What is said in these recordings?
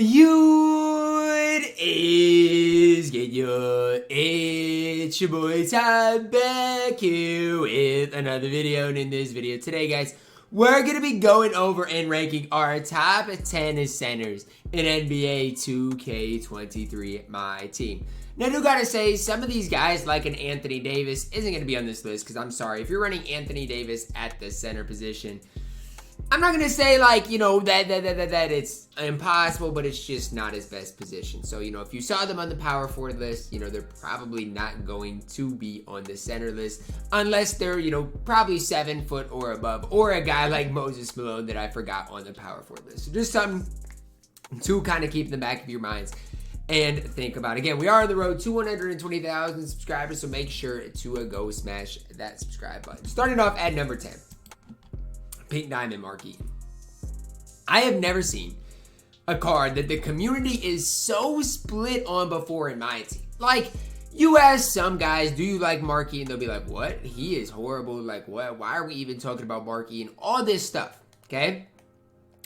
It's your boy Ty back here with another video. And in this video today, guys, we're going to be going over and ranking our top 10 centers in NBA 2K23 MyTEAM. Now, I do gotta say, some of these guys, like an Anthony Davis, isn't going to be on this list because I'm sorry, if you're running Anthony Davis at the center position, I'm not going to say, like, you know, that it's impossible, but it's just not his best position. So, you know, if you saw them on the power forward list, you know, they're probably not going to be on the center list unless they're, you know, probably 7 foot or above, or a guy like Moses Malone that I forgot on the power forward list. So just something to kind of keep in the back of your minds and think about. Again, we are on the road to 120,000 subscribers, so make sure to go smash that subscribe button. Starting off at number 10. Pink Diamond Mark Eaton. I have never seen a card that the community is so split on before in my team. Like, you ask some guys, do you like Mark Eaton? They'll be like, what? He is horrible. Like, what? Why are we even talking about Mark Eaton? All this stuff, okay?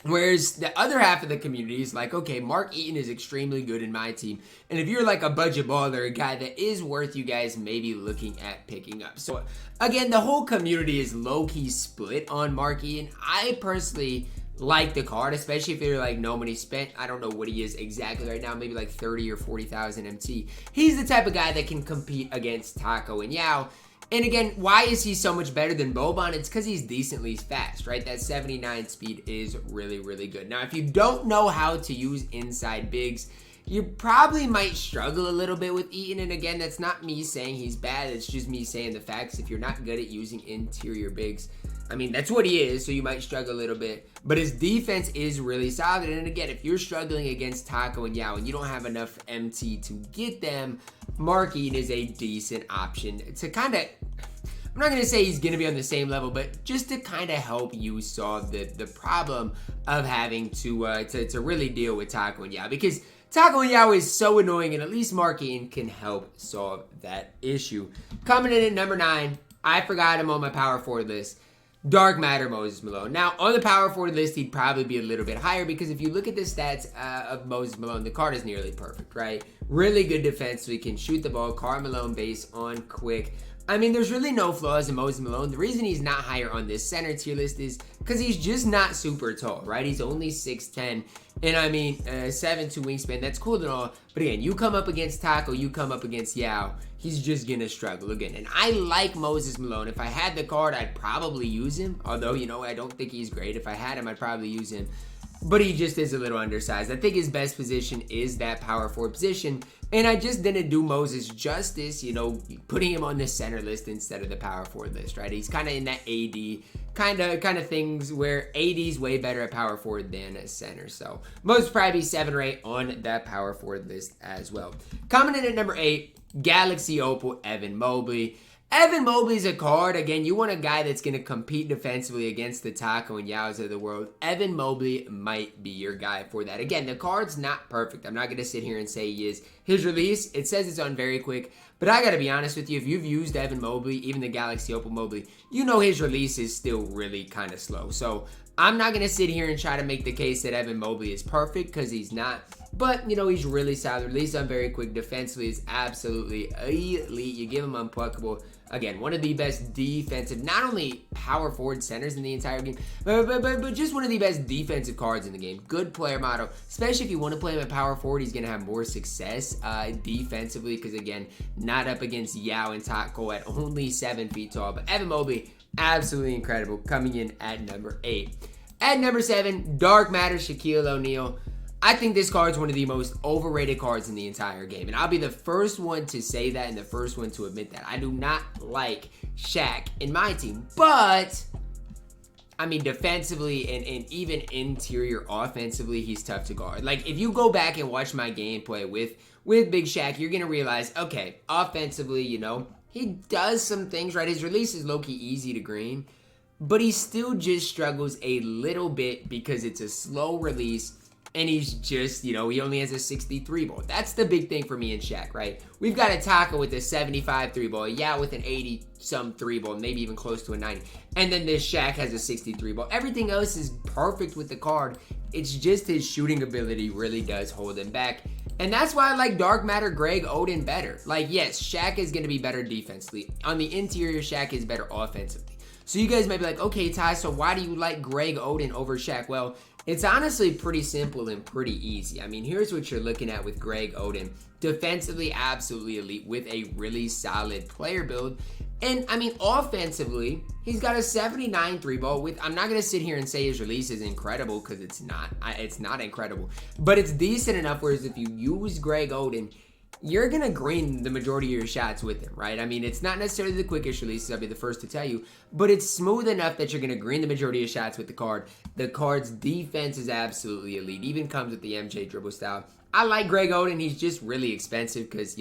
Whereas the other half of the community is like, okay, Mark Eaton is extremely good in my team. And if you're like a budget baller, a guy that is worth you guys maybe looking at picking up. So again, the whole community is low-key split on Mark Eaton. I personally like the card, especially if you're like no money spent. I don't know what he is exactly right now, maybe like 30 or 40,000 MT. He's the type of guy that can compete against Taco and Yao. And again, why is he so much better than Boban? It's because he's decently fast, right? That 79 speed is really, really good. Now, if you don't know how to use inside bigs, you probably might struggle a little bit with Eaton. And again, that's not me saying he's bad. It's just me saying the facts. If you're not good at using interior bigs, I mean, that's what he is, so you might struggle a little bit. But his defense is really solid. And again, if you're struggling against Taco and Yao and you don't have enough MT to get them, Mark Eaton is a decent option to kind of, I'm not going to say he's going to be on the same level, but just to kind of help you solve the problem of having to really deal with Taco and Yao. Because Taco and Yao is so annoying, and at least Mark Eaton can help solve that issue. Coming in at number 9, I forgot him on my power forward list. Dark Matter Moses Malone. Now, on the power forward list, he'd probably be a little bit higher because if you look at the stats of Moses Malone, the card is nearly perfect, right? Really good defense, so he can shoot the ball, Karl Malone base on quick. I mean, there's really no flaws in Moses Malone. The reason he's not higher on this center tier list is because he's just not super tall, right? He's only 6'10", and I mean, 7'2" wingspan. That's cool and all, but again, you come up against Taco, you come up against Yao, he's just gonna struggle again. And I like Moses Malone. If I had the card, I'd probably use him. Although, you know, I don't think he's great. If I had him, I'd probably use him. But he just is a little undersized. I think his best position is that power forward position. And I just didn't do Moses justice, you know, putting him on the center list instead of the power forward list, right? He's kind of in that AD kind of things where AD's way better at power forward than a center. So Moses probably 7 or 8 on that power forward list as well. Coming in at number 8, Galaxy Opal Evan Mobley. Evan Mobley's a card. Again, you want a guy that's going to compete defensively against the Taco and Yaos of the world. Evan Mobley might be your guy for that. Again, the card's not perfect. I'm not going to sit here and say he is. His release, it says it's on very quick. But I got to be honest with you, if you've used Evan Mobley, even the Galaxy Opal Mobley, you know his release is still really kind of slow. So I'm not going to sit here and try to make the case that Evan Mobley is perfect because he's not. But, you know, he's really solid. Release on very quick. Defensively is absolutely elite. You give him unpluckable. Again, one of the best defensive, not only power forward centers in the entire game, but just one of the best defensive cards in the game. Good player model, especially if you want to play him at power forward. He's going to have more success defensively because, again, not up against Yao and Taco at only 7 feet tall. But Evan Mobley, absolutely incredible, coming in at number 8. At number 7, Dark Matter Shaquille O'Neal. I think this card is one of the most overrated cards in the entire game. And I'll be the first one to say that and the first one to admit that. I do not like Shaq in my team. But, I mean, defensively and even interior offensively, he's tough to guard. Like, if you go back and watch my gameplay with Big Shaq, you're going to realize, okay, offensively, you know, he does some things, right? His release is low-key easy to green. But he still just struggles a little bit because it's a slow release. And he's just, he only has a 63 ball. That's the big thing for me and Shaq, right? We've got a Taco with a 75 3 ball, yeah, with an 80-some 3 ball, maybe even close to a 90. And then this Shaq has a 63 ball. Everything else is perfect with the card. It's just his shooting ability really does hold him back. And that's why I like Dark Matter Greg Oden better. Like, yes, Shaq is going to be better defensively. On the interior, Shaq is better offensively. So you guys might be like, okay, Ty, so why do you like Greg Oden over Shaq? Well, it's honestly pretty simple and pretty easy. I mean, here's what you're looking at with Greg Oden. Defensively, absolutely elite with a really solid player build. And, I mean, offensively, he's got a 79 3-ball with, I'm not going to sit here and say his release is incredible because it's not. It's not incredible. But it's decent enough, whereas if you use Greg Oden, you're going to green the majority of your shots with him, right? I mean, it's not necessarily the quickest releases, I'll be the first to tell you, but it's smooth enough that you're going to green the majority of shots with the card. The card's defense is absolutely elite, even comes with the MJ dribble style. I like Greg Oden. He's just really expensive because,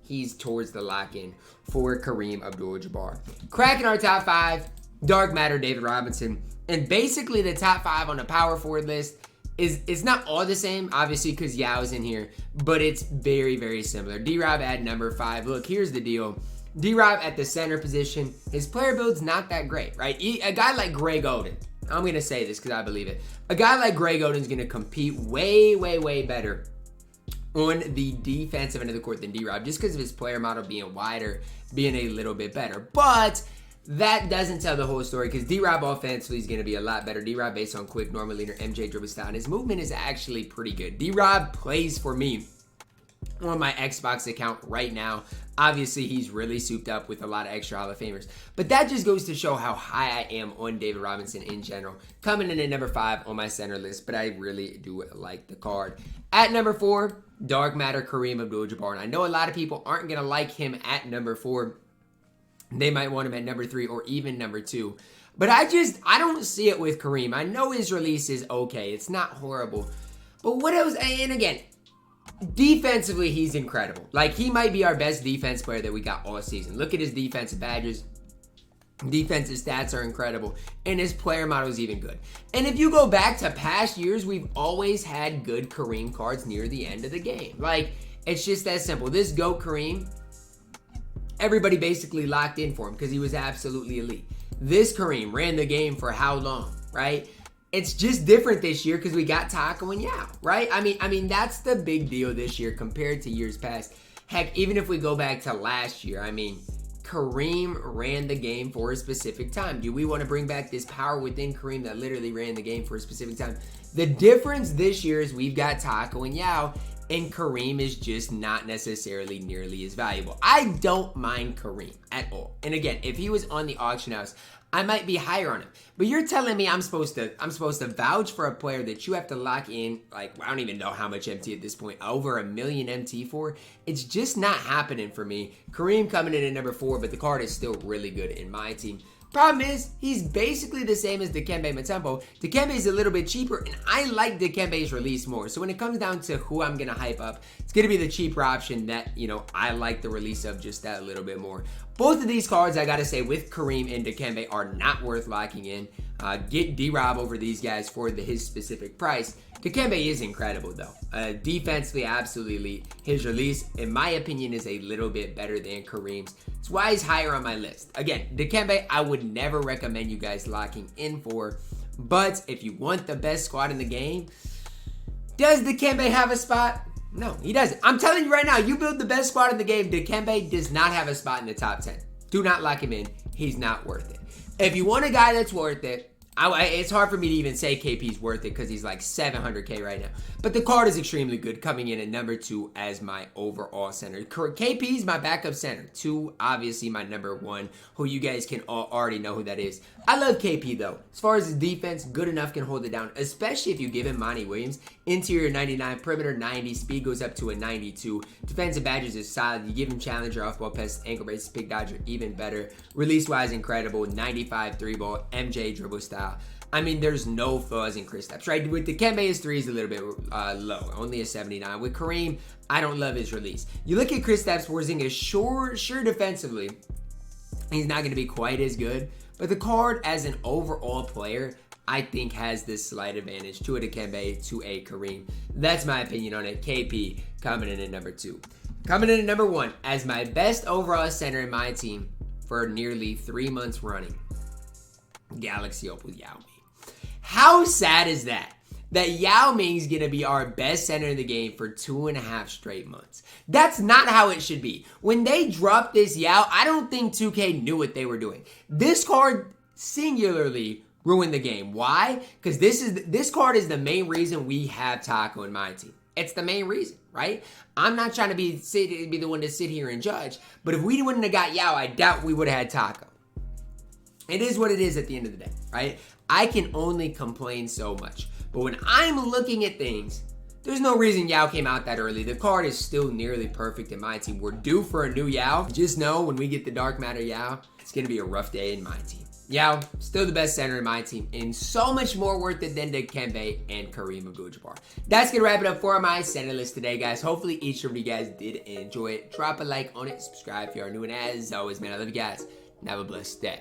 he's towards the lock-in for Kareem Abdul Jabbar. Cracking our top 5, Dark Matter David Robinson. And basically the top 5 on the power forward list is not all the same, obviously, because Yao's in here, but it's very, very similar. D-Rob at number 5. Look, here's the deal. D-Rob at the center position, his player build's not that great, right? A guy like Greg Oden, I'm going to say this because I believe it. A guy like Greg Oden's going to compete way, way, way better on the defensive end of the court than D-Rob, just because of his player model being wider, being a little bit better. But that doesn't tell the whole story because D-Rob offensively is going to be a lot better. D-Rob based on quick, normal leader, MJ dribble style, and his movement is actually pretty good. D-Rob plays for me on my Xbox account right now. Obviously, he's really souped up with a lot of extra Hall of Famers. But that just goes to show how high I am on David Robinson in general. Coming in at number 5 on my center list, but I really do like the card. At number 4, Dark Matter Kareem Abdul Jabbar. And I know a lot of people aren't going to like him at number 4. They might want him at number 3 or even number 2. But I don't see it with Kareem. I know his release is okay. It's not horrible. But what else? And again, defensively, he's incredible. Like, he might be our best defense player that we got all season. Look at his defensive badges. Defensive stats are incredible. And his player model is even good. And if you go back to past years, we've always had good Kareem cards near the end of the game. Like, it's just that simple. This GOAT Kareem, everybody basically locked in for him because he was absolutely elite. This Kareem ran the game for how long, right? It's just different this year because we got Taco and Yao, right? I mean that's the big deal this year compared to years past. Heck, even if we go back to last year, I mean, Kareem ran the game for a specific time. Do we want to bring back this power within Kareem that literally ran the game for a specific time? The difference this year is we've got Taco and Yao, and Kareem is just not necessarily nearly as valuable. I don't mind Kareem at all. And again, if he was on the auction house, I might be higher on him. But you're telling me I'm supposed to vouch for a player that you have to lock in, like, I don't even know how much MT at this point, over $1 million MT for? It's just not happening for me. Kareem coming in at number 4, but the card is still really good in my team. Problem is, he's basically the same as Dikembe Mutombo. Dikembe is a little bit cheaper, and I like Dikembe's release more. So when it comes down to who I'm going to hype up, it's going to be the cheaper option that, I like the release of just that a little bit more. Both of these cards, I got to say, with Kareem and Dikembe are not worth locking in. Get D-Rob over these guys for his specific price. Dikembe is incredible, though. Defensively, absolutely elite. His release, in my opinion, is a little bit better than Kareem's. That's why he's higher on my list. Again, Dikembe, I would never recommend you guys locking in for. But if you want the best squad in the game, does Dikembe have a spot? No, he doesn't. I'm telling you right now, you build the best squad in the game, Dikembe does not have a spot in the top 10. Do not lock him in. He's not worth it. If you want a guy that's worth it, it's hard for me to even say KP's worth it because he's like 700k right now. But the card is extremely good, coming in at number 2 as my overall center. KP's my backup center. 2, obviously my number 1, who you guys can already know who that is. I love KP though. As far as his defense, good enough, can hold it down, especially if you give him Monty Williams. Interior 99, perimeter 90, speed goes up to a 92. Defensive badges is solid. You give him challenger, off-ball pass, ankle brace, pick dodger, even better. Release-wise, incredible. 95 3-ball, MJ dribble style. I mean, there's no flaws in Kristaps, right? With Dikembe, his 3 is a little bit low, only a 79. With Kareem, I don't love his release. You look at Kristaps Porzingis, sure defensively, he's not going to be quite as good. But the card as an overall player, I think has this slight advantage to a Dikembe, to a Kareem. That's my opinion on it. KP coming in at number 2. Coming in at number 1 as my best overall center in my team for nearly 3 months running. Galaxy Opal Yao Ming. How sad is that? That Yao Ming's gonna be our best center in the game for 2.5 straight months. That's not how it should be. When they dropped this Yao, I don't think 2K knew what they were doing. This card singularly ruined the game. Why? Because this card is the main reason we have Taco in my team. It's the main reason, right? I'm not trying to be the one to sit here and judge, but if we wouldn't have got Yao, I doubt we would have had Taco. It is what it is at the end of the day, right? I can only complain so much. But when I'm looking at things, there's no reason Yao came out that early. The card is still nearly perfect in my team. We're due for a new Yao. Just know when we get the Dark Matter Yao, it's going to be a rough day in my team. Yao, still the best center in my team, and so much more worth it than Dikembe and Kareem Abdul Jabbar. That's going to wrap it up for my center list today, guys. Hopefully each of you guys did enjoy it. Drop a like on it, subscribe if you are new, and as always, man, I love you guys, and have a blessed day.